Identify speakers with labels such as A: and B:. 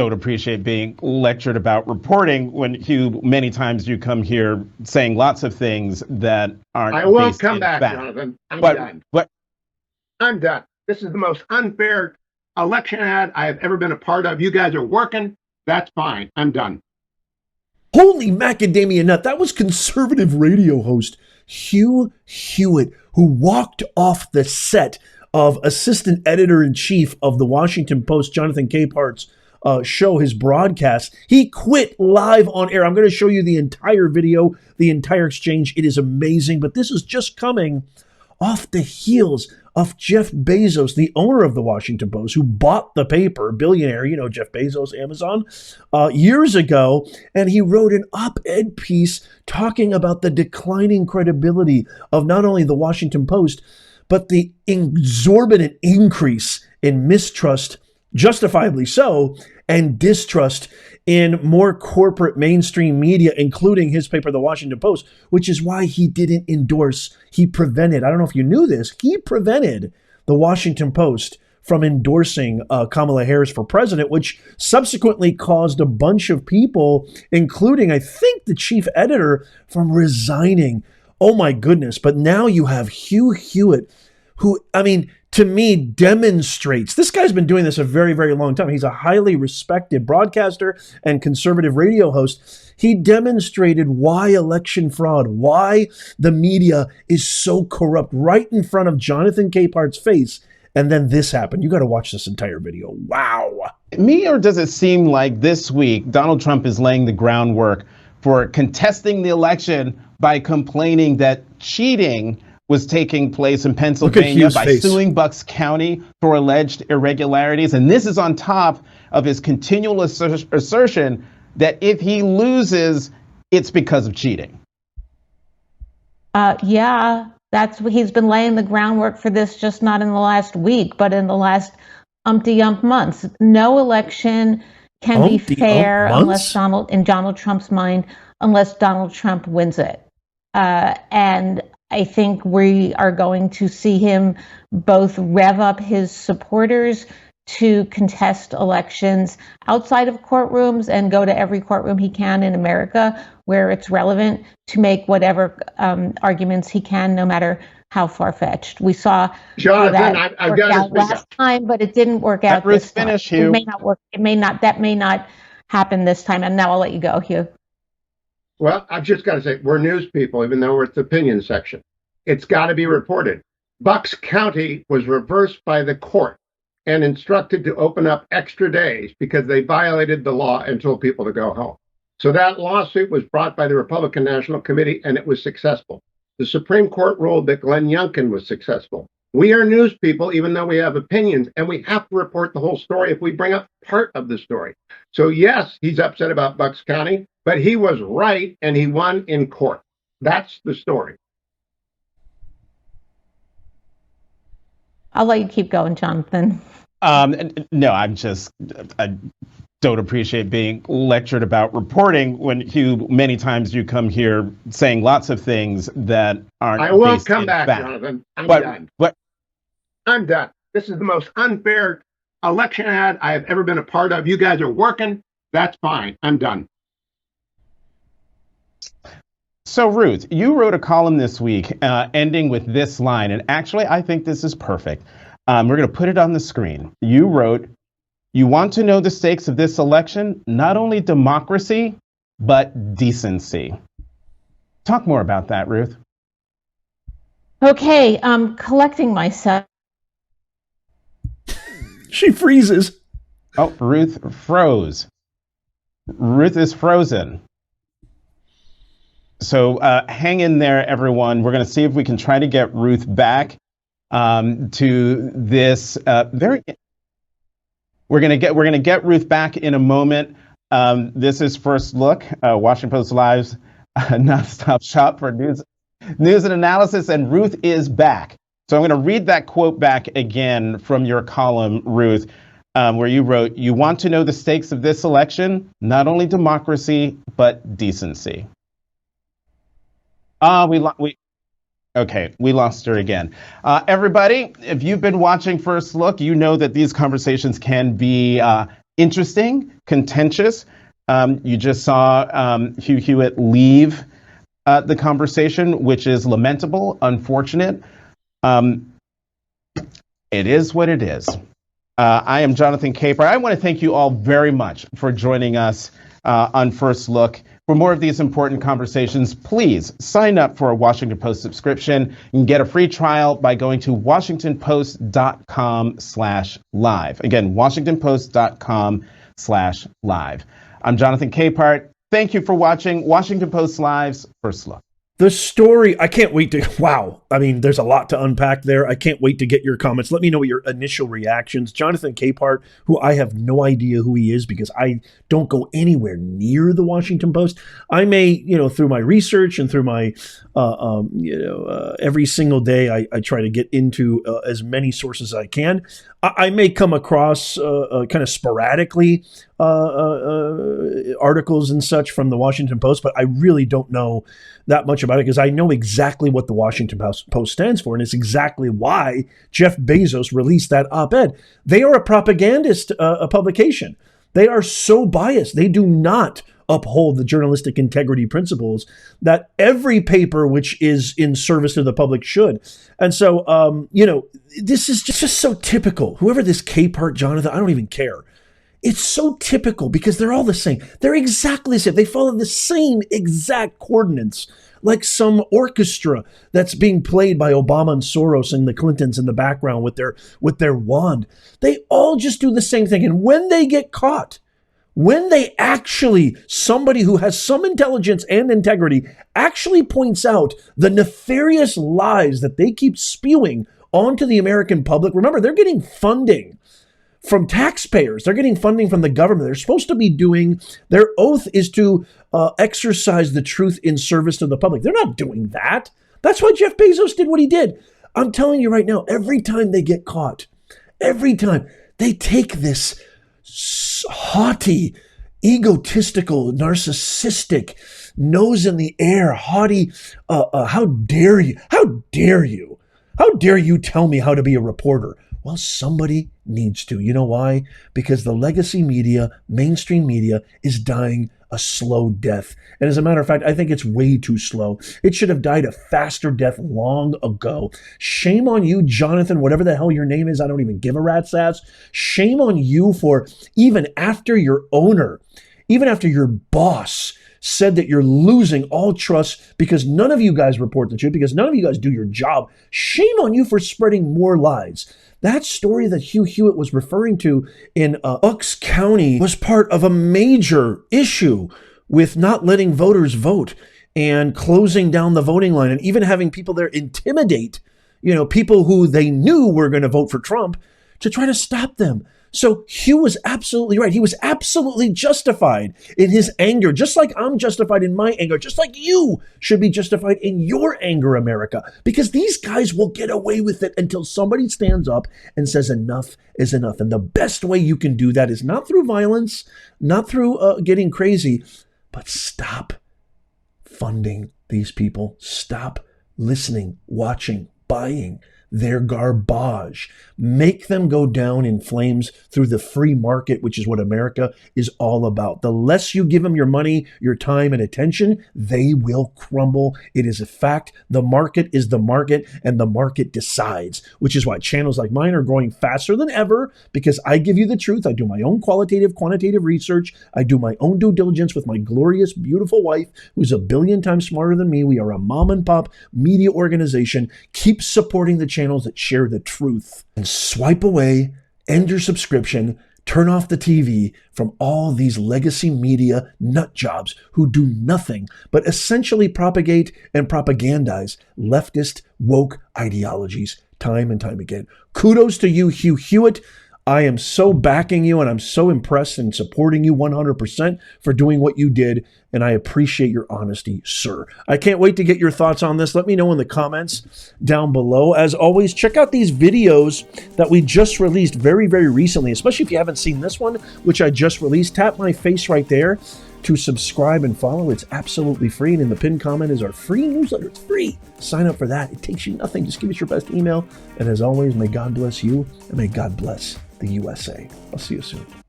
A: don't appreciate being lectured about reporting when, Hugh, many times you come here saying lots of things that aren't
B: I won't
A: based
B: come
A: in
B: back,
A: fact.
B: Jonathan. I'm done. I'm done. This is the most unfair election ad I have ever been a part of. You guys are working. That's fine. I'm done.
C: Holy macadamia nut. That was conservative radio host Hugh Hewitt, who walked off the set of assistant editor-in-chief of the Washington Post, Jonathan Capehart's show, his broadcast. He quit live on air. I'm going to show you the entire video, the entire exchange. It is amazing, but this is just coming off the heels of Jeff Bezos, the owner of the Washington Post, who bought the paper, billionaire, you know, Jeff Bezos, Amazon, years ago. And he wrote an op-ed piece talking about the declining credibility of not only the Washington Post, but the exorbitant increase in mistrust, justifiably so, and distrust in more corporate mainstream media, including his paper, The Washington Post, which is why he didn't endorse, he prevented, I don't know if you knew this, he prevented The Washington Post from endorsing Kamala Harris for president, which subsequently caused a bunch of people, including, I think, the chief editor, from resigning. Oh my goodness. But now you have Hugh Hewitt, who, I mean, to me, demonstrates, this guy's been doing this a very, very long time. He's a highly respected broadcaster and conservative radio host. He demonstrated why election fraud, why the media is so corrupt right in front of Jonathan Capehart's face. And then this happened. You got to watch this entire video. Wow.
A: Me, or does it seem like this week Donald Trump is laying the groundwork for contesting the election by complaining that cheating was taking place in Pennsylvania by suing Bucks County for alleged irregularities? And this is on top of his continual assertion that if he loses, it's because of cheating.
D: Yeah, that's what he's been laying the groundwork for this, just not in the last week, but in the last umpty-ump months. No election can be fair unless in Donald Trump's mind, unless Donald Trump wins it. And I think we are going to see him both rev up his supporters to contest elections outside of courtrooms and go to every courtroom he can in America where it's relevant to make whatever arguments he can, no matter how far-fetched. We saw
B: Jonathan, I've got
D: out last time, but it didn't work out this time. It may not work. That may not happen this time. And now I'll let you go, Hugh.
B: Well, I've just got to say, we're news people, even though we're at the opinion section. It's got to be reported. Bucks County was reversed by the court and instructed to open up extra days because they violated the law and told people to go home. So that lawsuit was brought by the Republican National Committee, and it was successful. The Supreme Court ruled that Glenn Youngkin was successful. We are news people, even though we have opinions, and we have to report the whole story if we bring up part of the story. So yes, he's upset about Bucks County, but he was right, and he won in court. That's the story.
D: I'll let you keep going, Jonathan.
A: No, I don't appreciate being lectured about reporting when, Hugh, many times you come here saying lots of things that aren't.
B: I won't come back, Jonathan. I'm done. I'm done. This is the most unfair election ad I have ever been a part of. You guys are working. That's fine. I'm done.
A: So, Ruth, you wrote a column this week ending with this line, and actually, I think this is perfect. We're going to put it on the screen. You wrote, "You want to know the stakes of this election? Not only democracy, but decency." Talk more about that, Ruth.
D: Okay, I'm collecting myself.
C: She freezes.
A: Oh, Ruth froze. Ruth is frozen. So hang in there, everyone. We're going to see if we can try to get Ruth back to this We're going to get Ruth back in a moment. This is First Look, Washington Post Live's nonstop shop for news and analysis, and Ruth is back. So I'm going to read that quote back again from your column, Ruth, where you wrote, "You want to know the stakes of this election? Not only democracy, but decency." We lost her again. Everybody, if you've been watching First Look, you know that these conversations can be interesting, contentious. You just saw Hugh Hewitt leave the conversation, which is lamentable, unfortunate. It is what it is. I am Jonathan Capehart. I want to thank you all very much for joining us on First Look. For more of these important conversations, please sign up for a Washington Post subscription. You can get a free trial by going to washingtonpost.com/live. Again, washingtonpost.com/live. I'm Jonathan Capehart. Thank you for watching Washington Post Live's First Look.
C: The story, I can't wait to, wow. I mean, there's a lot to unpack there. I can't wait to get your comments. Let me know your initial reactions. Jonathan Capehart, who I have no idea who he is because I don't go anywhere near the Washington Post. I may, through my research and through my, every single day, I try to get into as many sources as I can. I may come across kind of sporadically articles and such from the Washington Post, but I really don't know that much about it because I know exactly what the Washington Post stands for, and it's exactly why Jeff Bezos released that op-ed. They are a propagandist publication. They are so biased. They do not uphold the journalistic integrity principles that every paper which is in service to the public should. And so, this is just so typical. Whoever this Capehart, Jonathan, I don't even care. It's so typical because they're all the same. They're exactly the same. They follow the same exact coordinates, like some orchestra that's being played by Obama and Soros and the Clintons in the background with their wand. They all just do the same thing. And when they get caught, when they actually, somebody who has some intelligence and integrity actually points out the nefarious lies that they keep spewing onto the American public, remember, they're getting funding from taxpayers. They're getting funding from the government. They're supposed to be doing, their oath is to exercise the truth in service to the public. They're not doing that. That's why Jeff Bezos did what he did. I'm telling you right now, every time they get caught, every time they take this haughty, egotistical, narcissistic, nose in the air, haughty, how dare you? How dare you? How dare you tell me how to be a reporter? Well, somebody needs to. You know why? Because the legacy media, mainstream media, is dying a slow death. And as a matter of fact, I think it's way too slow. It should have died a faster death long ago. Shame on you, Jonathan, whatever the hell your name is. I don't even give a rat's ass. Shame on you for even after your owner, even after your boss said that you're losing all trust because none of you guys report the truth, because none of you guys do your job. Shame on you for spreading more lies. That story that Hugh Hewitt was referring to in Bucks County was part of a major issue with not letting voters vote and closing down the voting line and even having people there intimidate, people who they knew were going to vote for Trump to try to stop them. So Hugh was absolutely right. He was absolutely justified in his anger, just like I'm justified in my anger, just like you should be justified in your anger, America, because these guys will get away with it until somebody stands up and says enough is enough. And the best way you can do that is not through violence, not through getting crazy, but stop funding these people. Stop listening, watching, buying their garbage. Make them go down in flames through the free market, which is what America is all about. The less you give them your money, your time, and attention, they will crumble. It is a fact. The market is the market, and the market decides, which is why channels like mine are growing faster than ever, because I give you the truth. I do my own qualitative, quantitative research. I do my own due diligence with my glorious, beautiful wife, who's a billion times smarter than me. We are a mom and pop media organization. Keep supporting the channels that share the truth, and swipe away, end your subscription, turn off the TV from all these legacy media nut jobs who do nothing but essentially propagate and propagandize leftist woke ideologies time and time again. Kudos to you, Hugh Hewitt. I am so backing you, and I'm so impressed and supporting you 100% for doing what you did, and I appreciate your honesty, sir. I can't wait to get your thoughts on this. Let me know in the comments down below. As always, check out these videos that we just released very, very recently, especially if you haven't seen this one, which I just released. Tap my face right there to subscribe and follow. It's absolutely free, and in the pinned comment is our free newsletter. It's free. Sign up for that. It takes you nothing. Just give us your best email, and as always, may God bless you, and may God bless the USA. I'll see you soon.